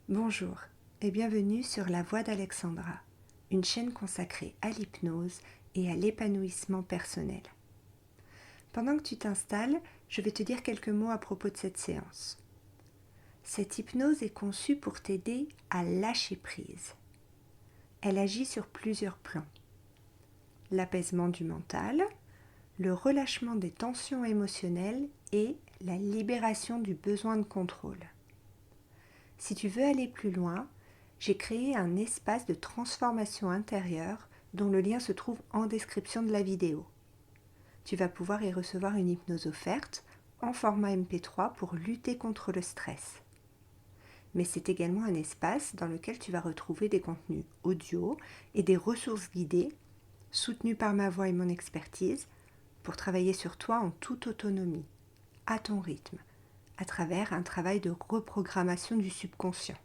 Bonjour et bienvenue sur La Voix d'Alexandra, une chaîne consacrée à l'hypnose et à l'épanouissement personnel. Pendant que tu t'installes, je vais te dire quelques mots à propos de cette séance. Cette hypnose est conçue pour t'aider à lâcher prise. Elle agit sur plusieurs plans. L'apaisement du mental, le relâchement des tensions émotionnelles et la libération du besoin de contrôle. Si tu veux aller plus loin, j'ai créé un espace de transformation intérieure dont le lien se trouve en description de la vidéo. Tu vas pouvoir y recevoir une hypnose offerte en format MP3 pour lutter contre le stress. Mais c'est également un espace dans lequel tu vas retrouver des contenus audio et des ressources guidées soutenues par ma voix et mon expertise pour travailler sur toi en toute autonomie, à ton rythme, à travers un travail de reprogrammation du subconscient.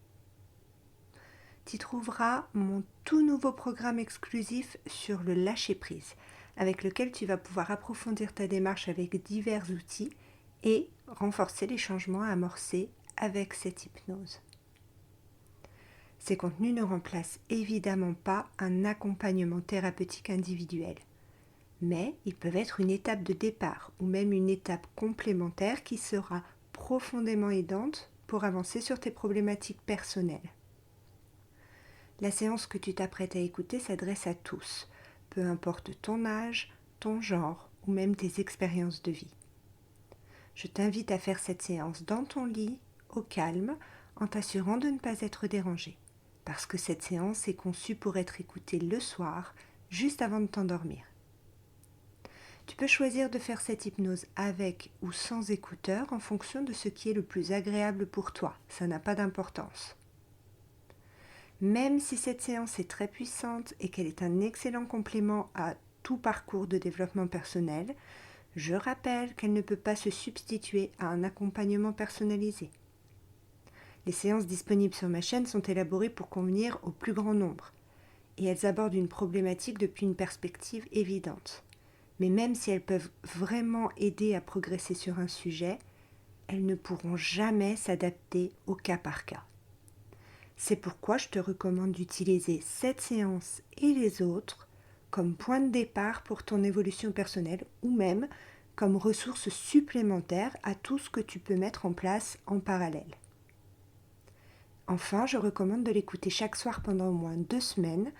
Tu trouveras mon tout nouveau programme exclusif sur le lâcher-prise, avec lequel tu vas pouvoir approfondir ta démarche avec divers outils et renforcer les changements amorcés avec cette hypnose. Ces contenus ne remplacent évidemment pas un accompagnement thérapeutique individuel, mais ils peuvent être une étape de départ ou même une étape complémentaire qui sera profondément aidante pour avancer sur tes problématiques personnelles. La séance que tu t'apprêtes à écouter s'adresse à tous, peu importe ton âge, ton genre ou même tes expériences de vie. Je t'invite à faire cette séance dans ton lit, au calme, en t'assurant de ne pas être dérangé, parce que cette séance est conçue pour être écoutée le soir, juste avant de t'endormir. Tu peux choisir de faire cette hypnose avec ou sans écouteurs en fonction de ce qui est le plus agréable pour toi, ça n'a pas d'importance. Même si cette séance est très puissante et qu'elle est un excellent complément à tout parcours de développement personnel, je rappelle qu'elle ne peut pas se substituer à un accompagnement personnalisé. Les séances disponibles sur ma chaîne sont élaborées pour convenir au plus grand nombre et elles abordent une problématique depuis une perspective évidente. Mais même si elles peuvent vraiment aider à progresser sur un sujet, elles ne pourront jamais s'adapter au cas par cas. C'est pourquoi je te recommande d'utiliser cette séance et les autres comme point de départ pour ton évolution personnelle ou même comme ressource supplémentaire à tout ce que tu peux mettre en place en parallèle. Enfin, je recommande de l'écouter chaque soir pendant au moins 2 semaines,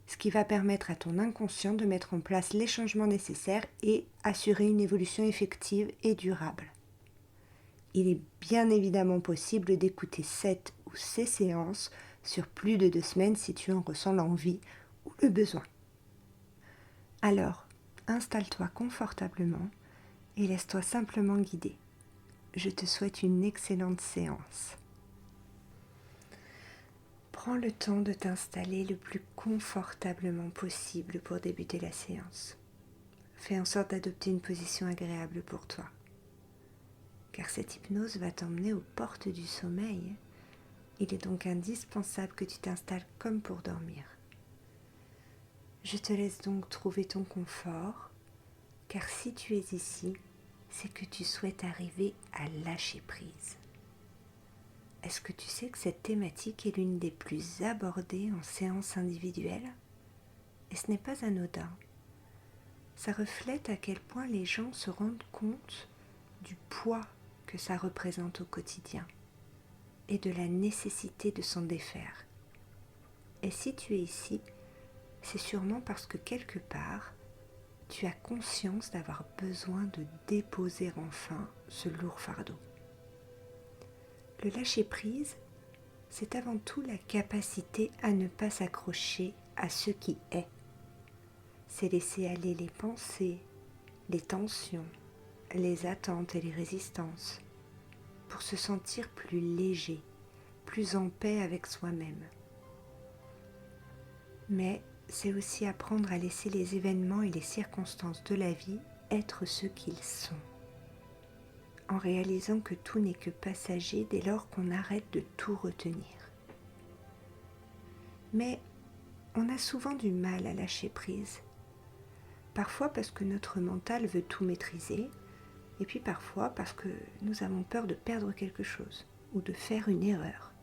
ce qui va permettre à ton inconscient de mettre en place les changements nécessaires et assurer une évolution effective et durable. Il est bien évidemment possible d'écouter cette ou ces séances sur plus de 2 semaines si tu en ressens l'envie ou le besoin. Alors, installe-toi confortablement et laisse-toi simplement guider. Je te souhaite une excellente séance. Prends le temps de t'installer le plus confortablement possible pour débuter la séance. Fais en sorte d'adopter une position agréable pour toi, car cette hypnose va t'emmener aux portes du sommeil. Il est donc indispensable que tu t'installes comme pour dormir. Je te laisse donc trouver ton confort, car si tu es ici, c'est que tu souhaites arriver à lâcher prise. Est-ce que tu sais que cette thématique est l'une des plus abordées en séance individuelle ? Et ce n'est pas anodin. Ça reflète à quel point les gens se rendent compte du poids que ça représente au quotidien et de la nécessité de s'en défaire. Et si tu es ici, c'est sûrement parce que quelque part, tu as conscience d'avoir besoin de déposer enfin ce lourd fardeau. Le lâcher-prise, c'est avant tout la capacité à ne pas s'accrocher à ce qui est. C'est laisser aller les pensées, les tensions, les attentes et les résistances, pour se sentir plus léger, plus en paix avec soi-même. Mais c'est aussi apprendre à laisser les événements et les circonstances de la vie être ce qu'ils sont, en réalisant que tout n'est que passager dès lors qu'on arrête de tout retenir. Mais on a souvent du mal à lâcher prise, parfois parce que notre mental veut tout maîtriser, et puis parfois parce que nous avons peur de perdre quelque chose ou de faire une erreur.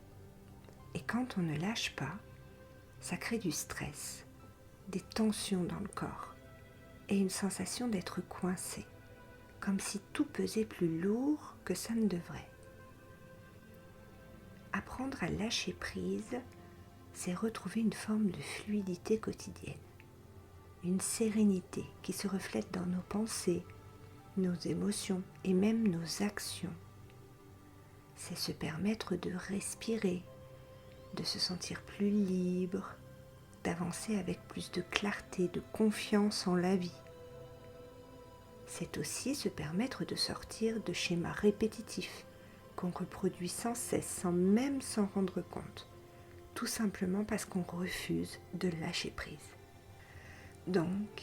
Et quand on ne lâche pas, ça crée du stress, des tensions dans le corps et une sensation d'être coincé, comme si tout pesait plus lourd que ça ne devrait. Apprendre à lâcher prise, c'est retrouver une forme de fluidité quotidienne, une sérénité qui se reflète dans nos pensées, nos émotions et même nos actions. C'est se permettre de respirer, de se sentir plus libre, d'avancer avec plus de clarté, de confiance en la vie. C'est aussi se permettre de sortir de schémas répétitifs qu'on reproduit sans cesse, sans même s'en rendre compte, tout simplement parce qu'on refuse de lâcher prise. Donc,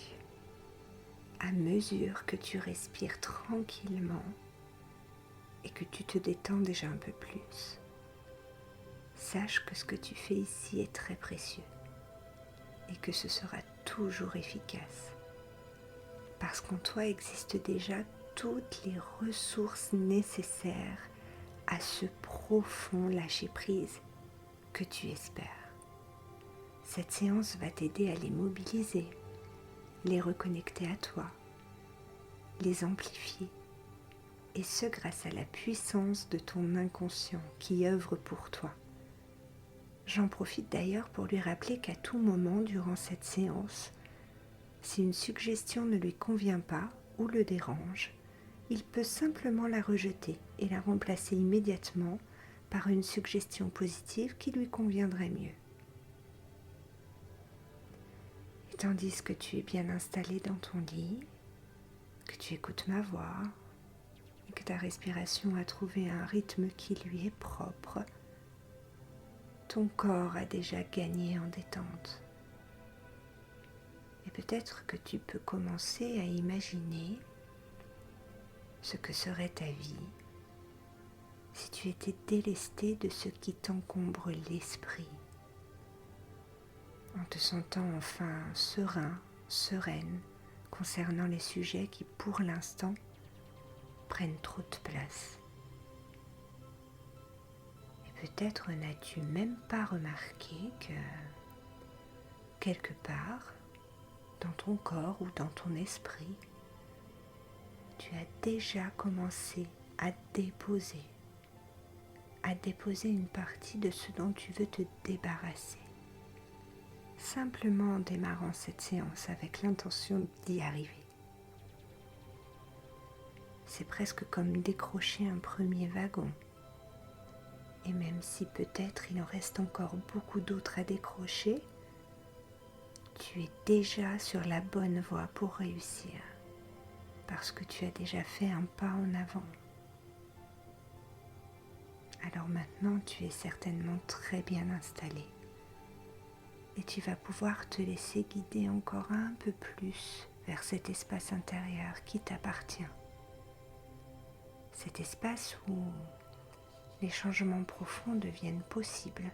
à mesure que tu respires tranquillement et que tu te détends déjà un peu plus, sache que ce que tu fais ici est très précieux et que ce sera toujours efficace. Parce qu'en toi existent déjà toutes les ressources nécessaires à ce profond lâcher-prise que tu espères. Cette séance va t'aider à les mobiliser, les reconnecter à toi, les amplifier, et ce grâce à la puissance de ton inconscient qui œuvre pour toi. J'en profite d'ailleurs pour lui rappeler qu'à tout moment durant cette séance, si une suggestion ne lui convient pas ou le dérange, il peut simplement la rejeter et la remplacer immédiatement par une suggestion positive qui lui conviendrait mieux. Et tandis que tu es bien installé dans ton lit, que tu écoutes ma voix et que ta respiration a trouvé un rythme qui lui est propre, ton corps a déjà gagné en détente. Et peut-être que tu peux commencer à imaginer ce que serait ta vie si tu étais délesté de ce qui t'encombre l'esprit, en te sentant enfin serein, sereine concernant les sujets qui pour l'instant prennent trop de place. Et peut-être n'as-tu même pas remarqué que quelque part dans ton corps ou dans ton esprit, tu as déjà commencé à déposer une partie de ce dont tu veux te débarrasser. Simplement en démarrant cette séance avec l'intention d'y arriver. C'est presque comme décrocher un premier wagon. Et même si peut-être il en reste encore beaucoup d'autres à décrocher, tu es déjà sur la bonne voie pour réussir, parce que tu as déjà fait un pas en avant. Alors maintenant, tu es certainement très bien installé et tu vas pouvoir te laisser guider encore un peu plus vers cet espace intérieur qui t'appartient. Cet espace où les changements profonds deviennent possibles.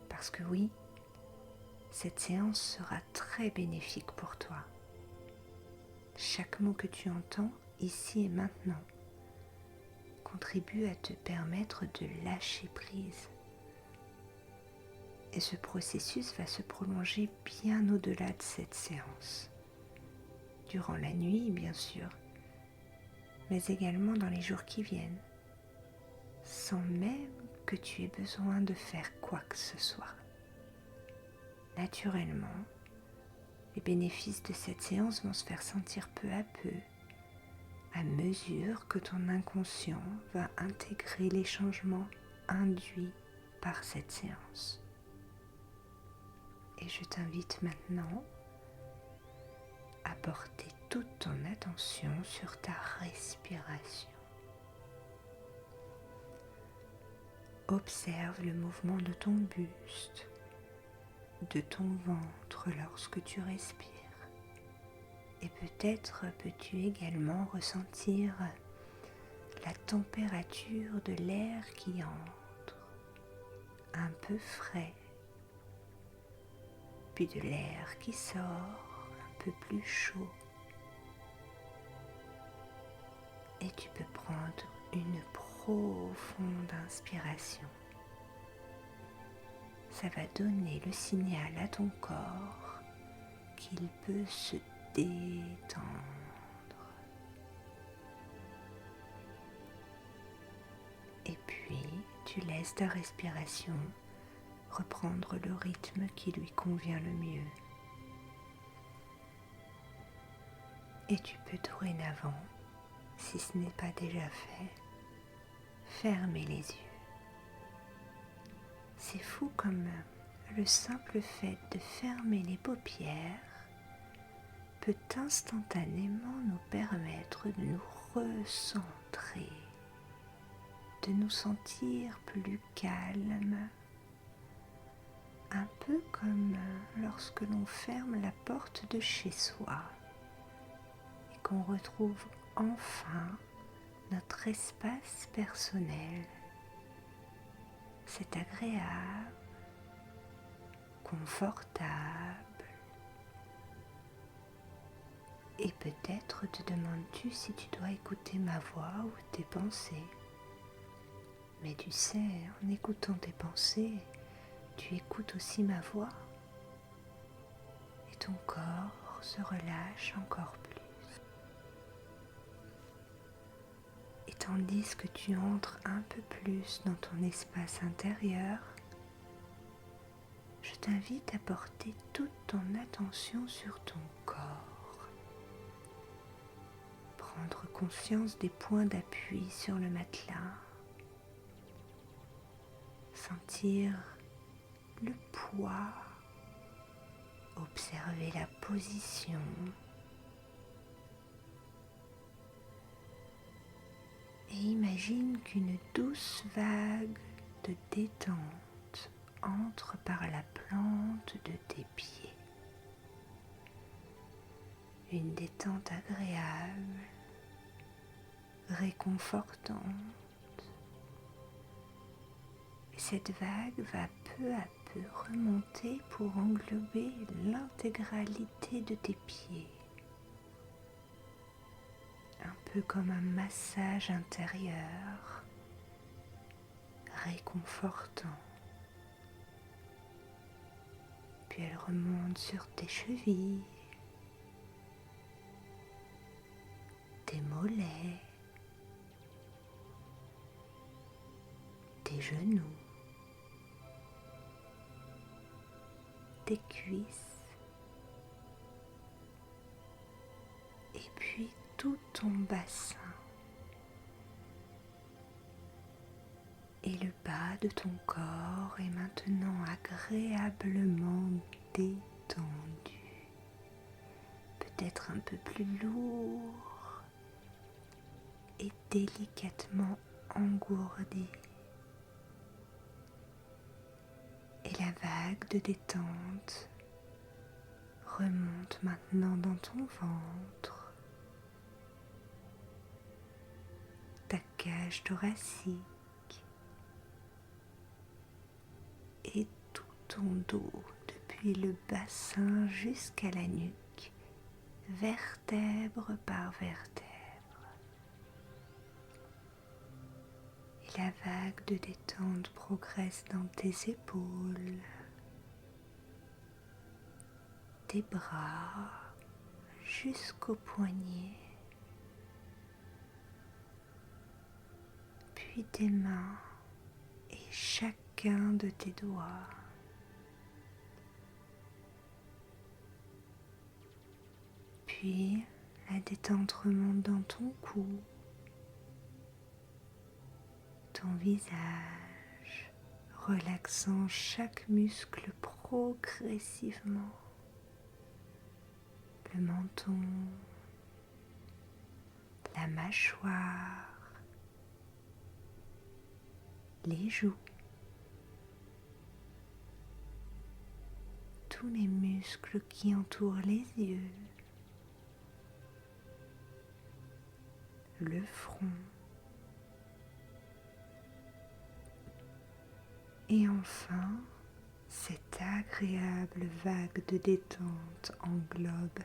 Parce que oui, cette séance sera très bénéfique pour toi. Chaque mot que tu entends ici et maintenant contribue à te permettre de lâcher prise. Et ce processus va se prolonger bien au-delà de cette séance. Durant la nuit, bien sûr, mais également dans les jours qui viennent, sans même que tu aies besoin de faire quoi que ce soit. Naturellement, les bénéfices de cette séance vont se faire sentir peu à peu, à mesure que ton inconscient va intégrer les changements induits par cette séance. Et je t'invite maintenant à porter toute ton attention sur ta respiration. Observe le mouvement de ton buste, de ton ventre lorsque tu respires. Et peut-être peux-tu également ressentir la température de l'air qui entre, un peu frais, puis de l'air qui sort, un peu plus chaud. Et tu peux prendre une profonde inspiration ça va donner le signal à ton corps qu'il peut se détendre. Et puis, tu laisses ta respiration reprendre le rythme qui lui convient le mieux. Et tu peux dorénavant, si ce n'est pas déjà fait, fermer les yeux. C'est fou comme le simple fait de fermer les paupières peut instantanément nous permettre de nous recentrer, de nous sentir plus calmes, un peu comme lorsque l'on ferme la porte de chez soi et qu'on retrouve enfin notre espace personnel. C'est agréable, confortable, et peut-être te demandes-tu si tu dois écouter ma voix ou tes pensées. Mais tu sais, en écoutant tes pensées, tu écoutes aussi ma voix et ton corps se relâche encore plus. Et tandis que tu entres un peu plus dans ton espace intérieur, je t'invite à porter toute ton attention sur ton corps. Prendre conscience des points d'appui sur le matelas. Sentir le poids, observer la position. Et imagine qu'une douce vague de détente entre par la plante de tes pieds. Une détente agréable, réconfortante. Et cette vague va peu à peu remonter pour englober l'intégralité de tes pieds. Un peu comme un massage intérieur, réconfortant. Puis elle remonte sur tes chevilles, tes mollets, tes genoux, tes cuisses, et puis tout ton bassin et le bas de ton corps est maintenant agréablement détendu, peut-être un peu plus lourd et délicatement engourdi. Et la vague de détente remonte maintenant dans ton ventre, ta cage thoracique et tout ton dos, depuis le bassin jusqu'à la nuque, vertèbre par vertèbre. Et la vague de détente progresse dans tes épaules, tes bras jusqu'aux poignets, puis tes mains et chacun de tes doigts. Puis la détente remonte dans ton cou, ton visage, relaxant chaque muscle progressivement. Le menton, la mâchoire, les joues, tous les muscles qui entourent les yeux, le front, et enfin, cette agréable vague de détente englobe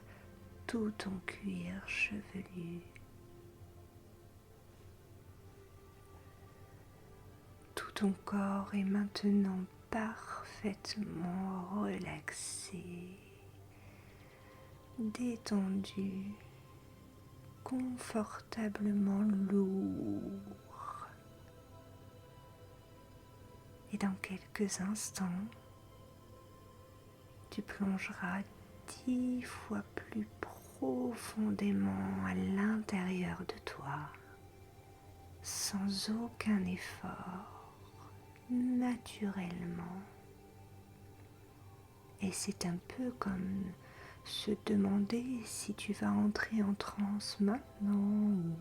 tout ton cuir chevelu. Tout ton corps est maintenant parfaitement relaxé, détendu, confortablement lourd. Et dans quelques instants, tu plongeras 10 fois plus profondément à l'intérieur de toi, sans aucun effort, naturellement. Et c'est un peu comme se demander si tu vas entrer en transe maintenant ou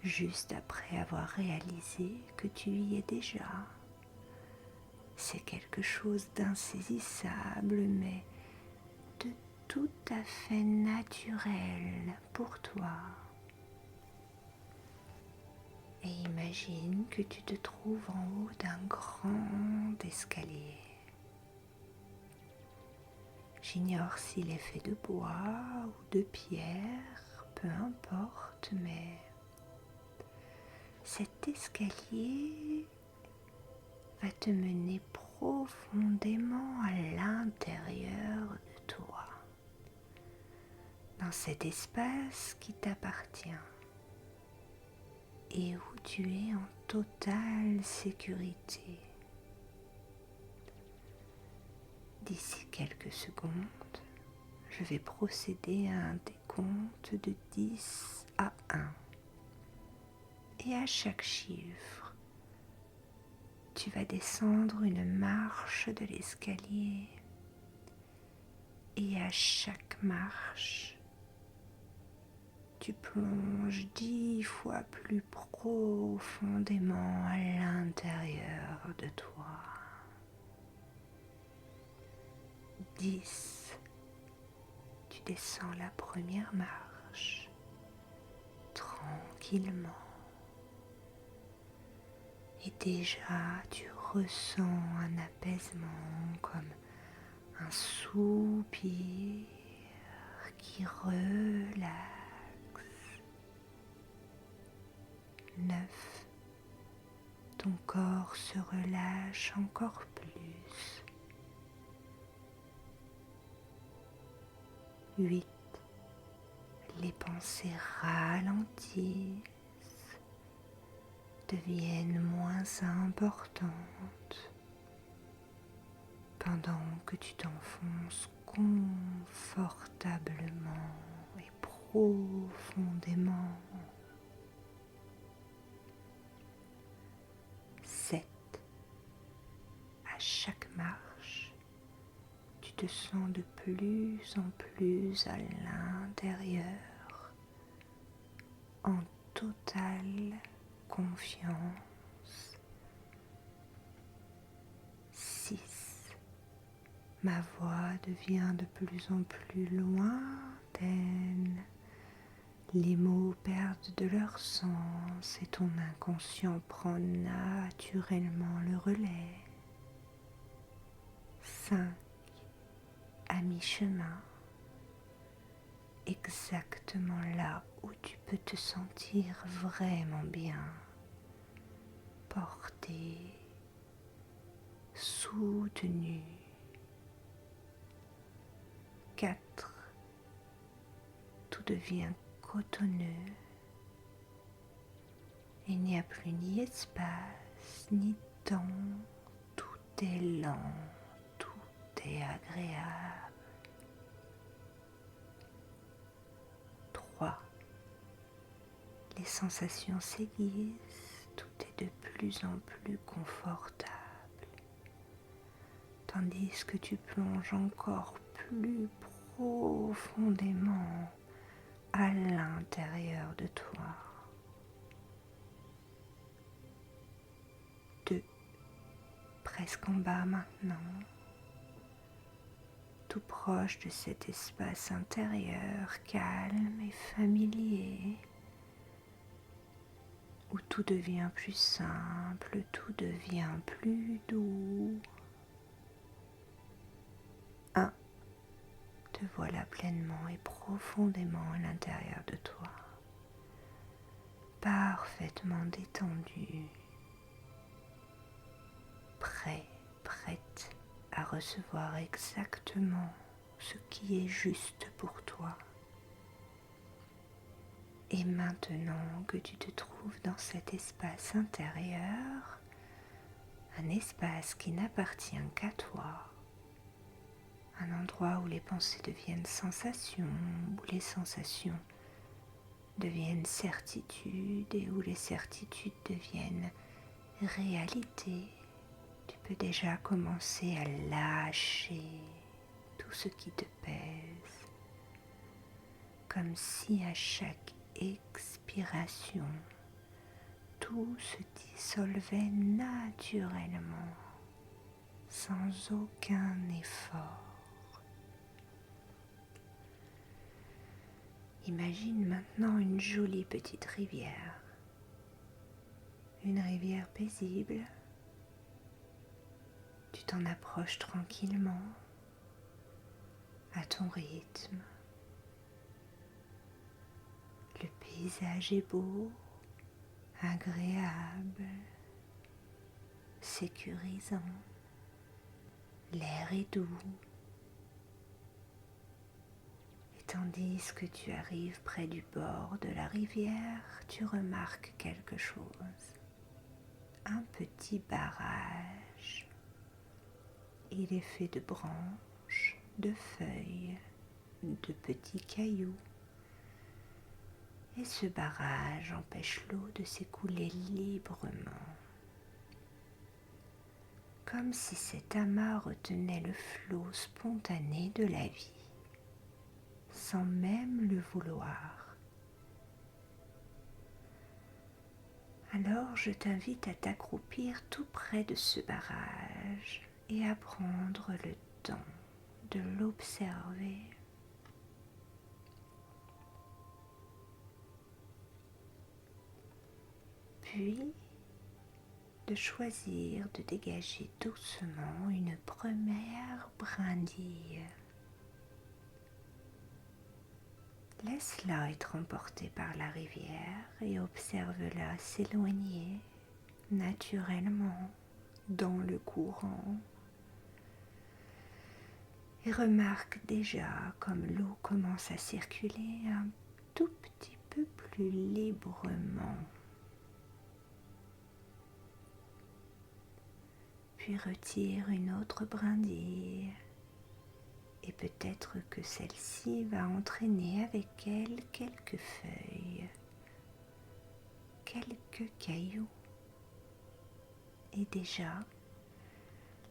juste après avoir réalisé que tu y es déjà. C'est quelque chose d'insaisissable, mais de tout à fait naturel pour toi. Et imagine que tu te trouves en haut d'un grand escalier. J'ignore s'il est fait de bois ou de pierre, peu importe, mais cet escalier va te mener profondément à l'intérieur de toi, dans cet espace qui t'appartient et où tu es en totale sécurité. D'ici quelques secondes, je vais procéder à un décompte de 10 à 1. Et à chaque chiffre, tu vas descendre une marche de l'escalier. Et à chaque marche, tu plonges 10 fois plus profondément à l'intérieur de toi. 10. Tu descends la première marche tranquillement. Et déjà, tu ressens un apaisement comme un soupir qui relaxe. 9. Ton corps se relâche encore plus. 8. Les pensées ralentissent, deviennent moins importantes pendant que tu t'enfonces confortablement et profondément. 7. À chaque marche, tu te sens de plus en plus à l'intérieur, en totale confiance. 6. Ma voix devient de plus en plus lointaine. Les mots perdent de leur sens et ton inconscient prend naturellement le relais. 5. À mi-chemin, exactement là où tu peux te sentir vraiment bien, porté, soutenu. 4. Tout devient cotonneux. Il n'y a plus ni espace, ni temps. Tout est lent, tout est agréable. 3. Les sensations s'aiguisent, tout est de plus en plus confortable. Tandis que tu plonges encore plus profondément à l'intérieur de toi. 2. Presque en bas maintenant, tout proche de cet espace intérieur calme et familier, où tout devient plus simple, tout devient plus doux. 1. Te voilà pleinement et profondément à l'intérieur de toi, parfaitement détendu, prête recevoir exactement ce qui est juste pour toi. Et maintenant que tu te trouves dans cet espace intérieur, un espace qui n'appartient qu'à toi, un endroit où les pensées deviennent sensations, où les sensations deviennent certitudes et où les certitudes deviennent réalité, tu peux déjà commencer à lâcher tout ce qui te pèse, comme si à chaque expiration, tout se dissolvait naturellement, sans aucun effort. Imagine maintenant une jolie petite rivière, une rivière paisible. Tu t'en approches tranquillement, à ton rythme. Le paysage est beau, agréable, sécurisant. L'air est doux. Et tandis que tu arrives près du bord de la rivière, tu remarques quelque chose. Un petit barrage. Il est fait de branches, de feuilles, de petits cailloux. Et ce barrage empêche l'eau de s'écouler librement. Comme si cet amas retenait le flot spontané de la vie, sans même le vouloir. Alors je t'invite à t'accroupir tout près de ce barrage et à prendre le temps de l'observer. Puis de choisir de dégager doucement une première brindille. Laisse-la être emportée par la rivière et observe-la s'éloigner naturellement dans le courant. Et remarque déjà comme l'eau commence à circuler un tout petit peu plus librement. Puis retire une autre brindille. Et peut-être que celle-ci va entraîner avec elle quelques feuilles, quelques cailloux. Et déjà,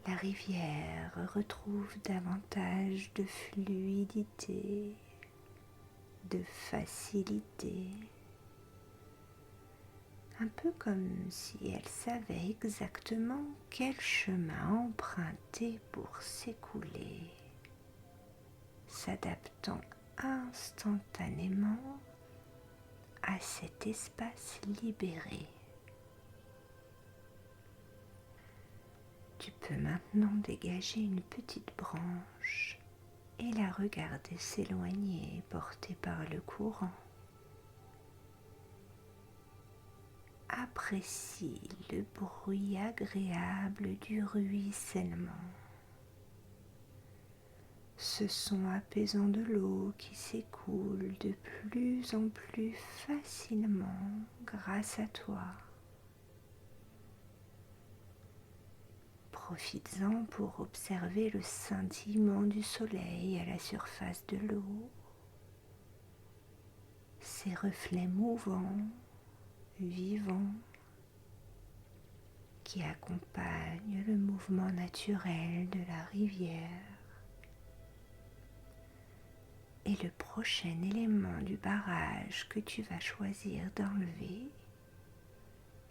la rivière retrouve davantage de fluidité, de facilité, un peu comme si elle savait exactement quel chemin emprunter pour s'écouler, s'adaptant instantanément à cet espace libéré. Tu peux maintenant dégager une petite branche et la regarder s'éloigner, portée par le courant. Apprécie le bruit agréable du ruissellement. Ce son apaisant de l'eau qui s'écoule de plus en plus facilement grâce à toi. Profites-en pour observer le scintillement du soleil à la surface de l'eau, ses reflets mouvants, vivants, qui accompagnent le mouvement naturel de la rivière. Et le prochain élément du barrage que tu vas choisir d'enlever,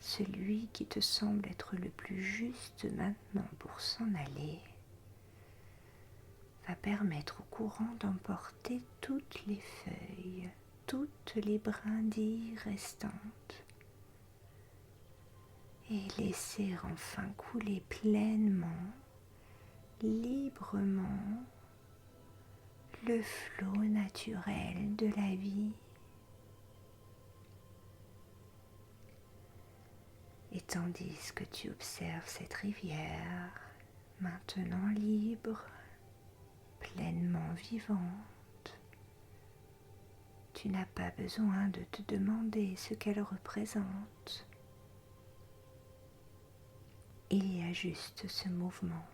celui qui te semble être le plus juste maintenant pour s'en aller, va permettre au courant d'emporter toutes les feuilles, toutes les brindilles restantes et laisser enfin couler pleinement, librement, le flot naturel de la vie. Et tandis que tu observes cette rivière, maintenant libre, pleinement vivante. Tu n'as pas besoin de te demander ce qu'elle représente. Il y a juste ce mouvement,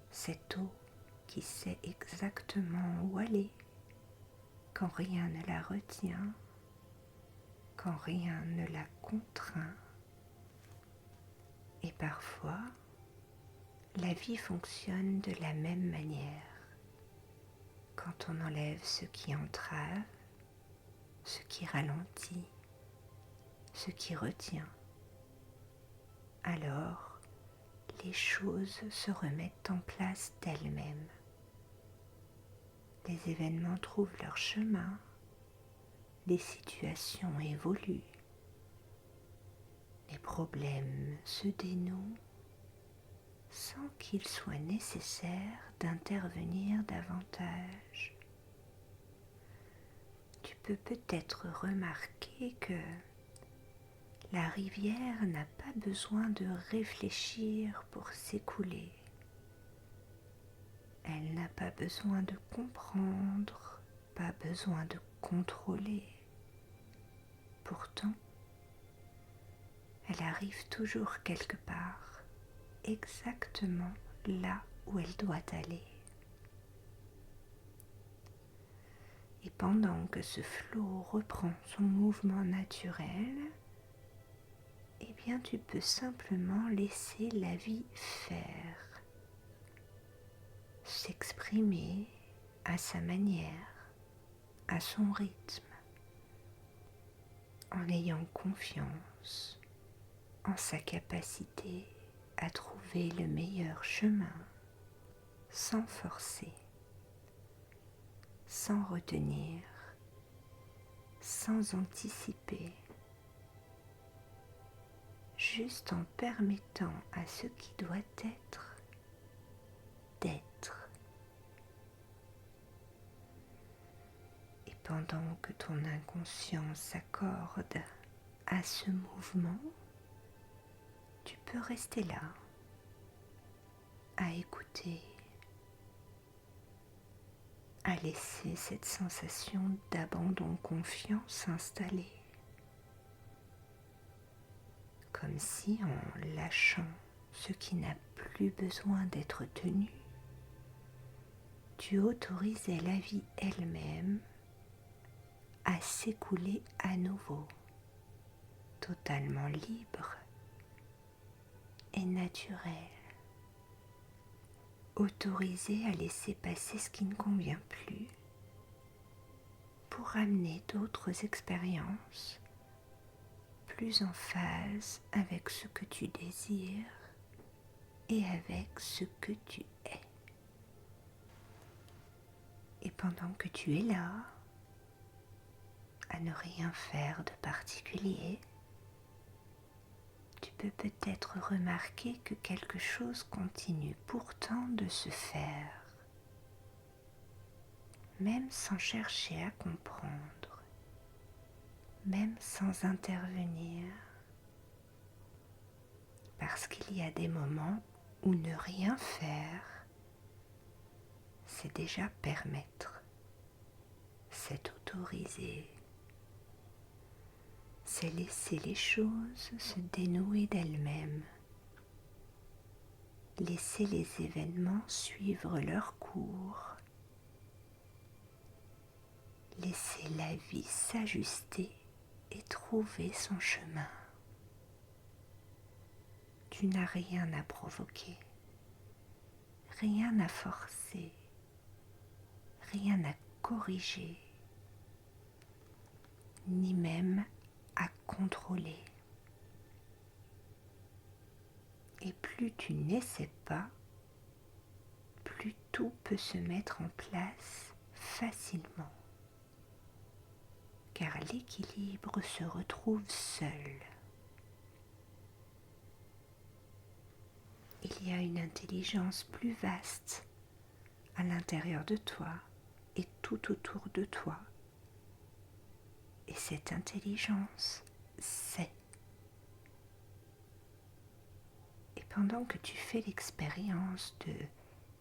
cette eau qui sait exactement où aller quand rien ne la retient, quand rien ne la contraint. Et parfois, la vie fonctionne de la même manière. Quand on enlève ce qui entrave, ce qui ralentit, ce qui retient, alors les choses se remettent en place d'elles-mêmes. Les événements trouvent leur chemin, les situations évoluent, les problèmes se dénouent sans qu'il soit nécessaire d'intervenir davantage. Tu peux peut-être remarquer que la rivière n'a pas besoin de réfléchir pour s'écouler. Elle n'a pas besoin de comprendre, pas besoin de contrôler. Pourtant, elle arrive toujours quelque part, exactement là où elle doit aller. Et pendant que ce flot reprend son mouvement naturel, eh bien tu peux simplement laisser la vie faire, s'exprimer à sa manière, à son rythme, en ayant confiance en sa capacité à trouver le meilleur chemin, sans forcer, sans retenir, sans anticiper, juste en permettant à ce qui doit être d'être. Et pendant que ton inconscient s'accorde à ce mouvement, tu peux rester là, à écouter, à laisser cette sensation d'abandon confiant s'installer, comme si en lâchant ce qui n'a plus besoin d'être tenu, tu autorisais la vie elle-même à s'écouler à nouveau, totalement libre et naturel, autorisé à laisser passer ce qui ne convient plus pour amener d'autres expériences plus en phase avec ce que tu désires et avec ce que tu es. Et pendant que tu es là, à ne rien faire de particulier, tu peux peut-être remarquer que quelque chose continue pourtant de se faire, même sans chercher à comprendre, même sans intervenir, parce qu'il y a des moments où ne rien faire, c'est déjà permettre, c'est autoriser, c'est laisser les choses se dénouer d'elles-mêmes, laisser les événements suivre leur cours, laisser la vie s'ajuster et trouver son chemin. Tu n'as rien à provoquer, rien à forcer, rien à corriger, ni même à contrôler. Et plus tu n'essaies pas, plus tout peut se mettre en place facilement, car l'équilibre se retrouve seul. Il y a une intelligence plus vaste à l'intérieur de toi et tout autour de toi. Et cette intelligence sait. Et pendant que tu fais l'expérience de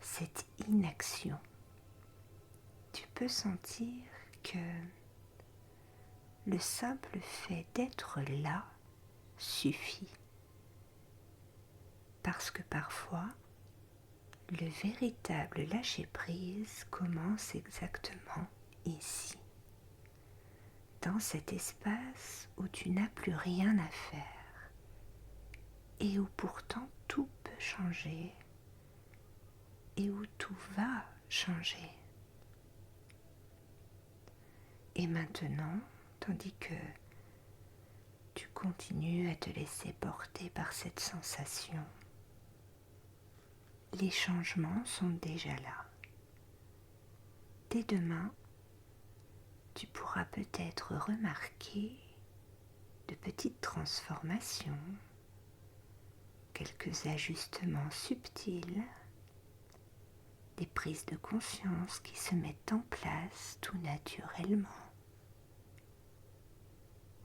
cette inaction, tu peux sentir que le simple fait d'être là suffit. Parce que parfois, le véritable lâcher-prise commence exactement ici, dans cet espace où tu n'as plus rien à faire et où pourtant tout peut changer et où tout va changer. Et maintenant, tandis que tu continues à te laisser porter par cette sensation, les changements sont déjà là. Dès demain, tu pourras peut-être remarquer de petites transformations, quelques ajustements subtils, des prises de conscience qui se mettent en place tout naturellement.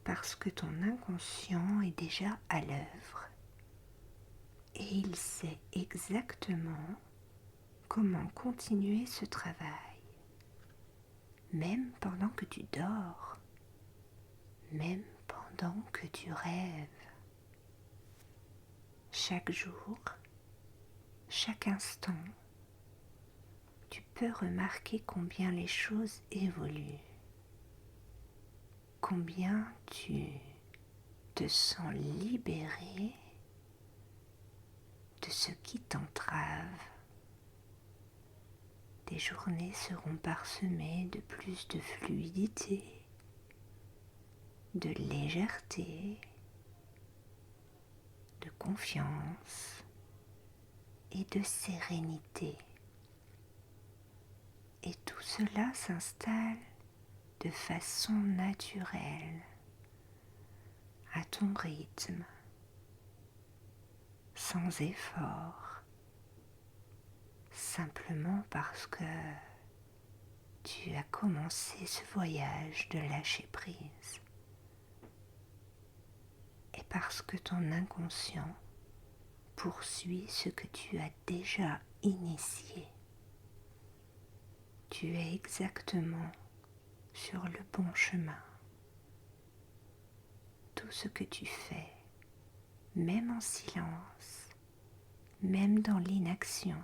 Parce que ton inconscient est déjà à l'œuvre et il sait exactement comment continuer ce travail, même pendant que tu dors, même pendant que tu rêves. Chaque jour, chaque instant, tu peux remarquer combien les choses évoluent, combien tu te sens libéré de ce qui t'entrave. Tes journées seront parsemées de plus de fluidité, de légèreté, de confiance et de sérénité. Et tout cela s'installe de façon naturelle, à ton rythme, sans effort, simplement parce que tu as commencé ce voyage de lâcher prise et parce que ton inconscient poursuit ce que tu as déjà initié. Tu es exactement sur le bon chemin. Tout ce que tu fais, même en silence, même dans l'inaction,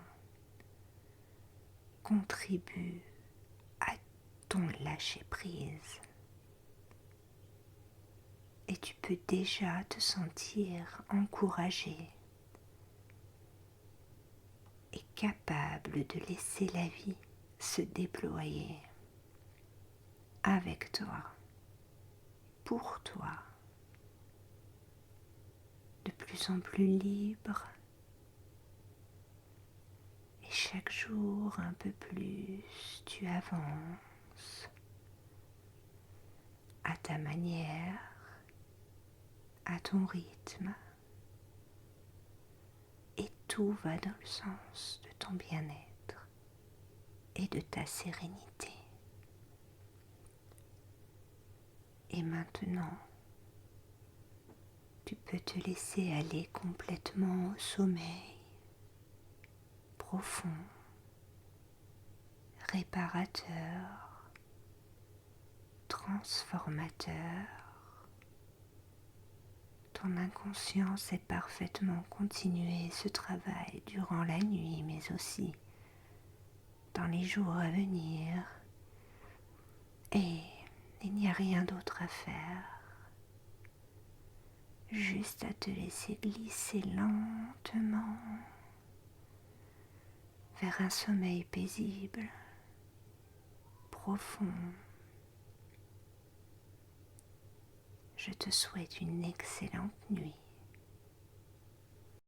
contribue à ton lâcher-prise. Et tu peux déjà te sentir encouragé et capable de laisser la vie se déployer avec toi, pour toi, de plus en plus libre et chaque jour un peu plus tu avances à ta manière, à ton rythme et tout va dans le sens de ton bien-être et de ta sérénité. Et maintenant, tu peux te laisser aller complètement au sommeil profond, réparateur, transformateur. Ton inconscient sait parfaitement continuer ce travail durant la nuit, mais aussi dans les jours à venir. Et il n'y a rien d'autre à faire. Juste à te laisser glisser lentement vers un sommeil paisible, profond. Je te souhaite une excellente nuit.